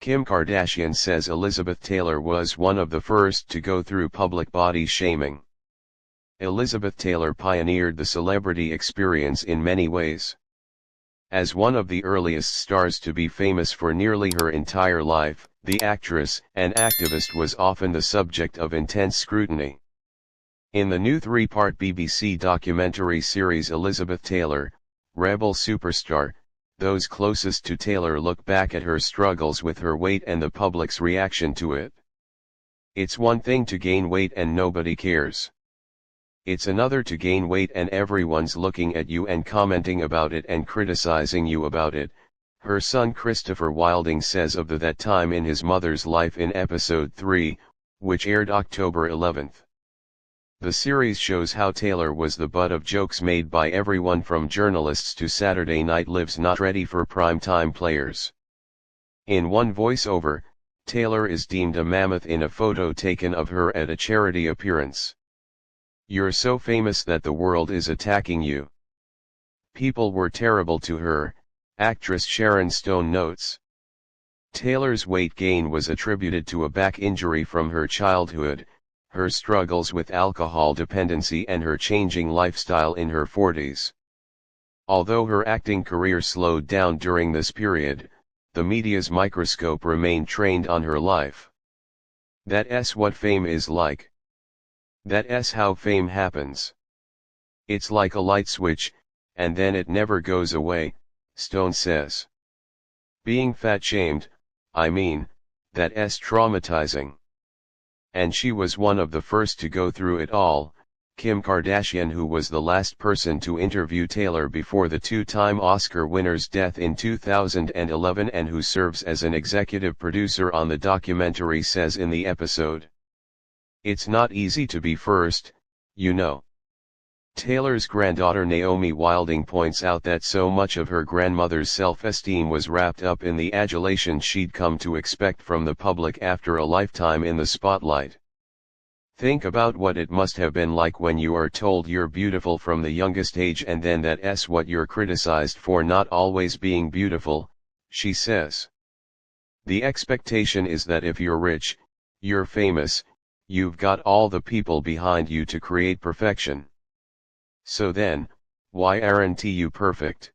Kim Kardashian says Elizabeth Taylor was one of the first to go through public body shaming. Elizabeth Taylor pioneered the celebrity experience in many ways. As one of the earliest stars to be famous for nearly her entire life, the actress and activist was often the subject of intense scrutiny. In the new 3-part BBC documentary series Elizabeth Taylor, Rebel Superstar, those closest to Taylor look back at her struggles with her weight and the public's reaction to it. It's one thing to gain weight and nobody cares. It's another to gain weight and everyone's looking at you and commenting about it and criticizing you about it, her son Christopher Wilding says of that time in his mother's life in episode 3, which aired October 11. The series shows how Taylor was the butt of jokes made by everyone from journalists to Saturday Night Live's Not Ready for Primetime players. In one voiceover, Taylor is deemed a mammoth in a photo taken of her at a charity appearance. "You're so famous that the world is attacking you. People were terrible to her," actress Sharon Stone notes. Taylor's weight gain was attributed to a back injury from her childhood, her struggles with alcohol dependency and her changing lifestyle in her 40s. Although her acting career slowed down during this period, the media's microscope remained trained on her life. That's what fame is like. That's how fame happens. It's like a light switch, and then it never goes away, Stone says. Being fat-shamed, that's traumatizing. And she was one of the first to go through it all. Kim Kardashian, who was the last person to interview Taylor before the two-time Oscar winner's death in 2011 and who serves as an executive producer on the documentary, says in the episode, "It's not easy to be first, you know." Taylor's granddaughter Naomi Wilding points out that so much of her grandmother's self-esteem was wrapped up in the adulation she'd come to expect from the public after a lifetime in the spotlight. "Think about what it must have been like when you are told you're beautiful from the youngest age and then that's what you're criticized for not always being beautiful," she says. "The expectation is that if you're rich, you're famous, you've got all the people behind you to create perfection. So then, why aren't you perfect?"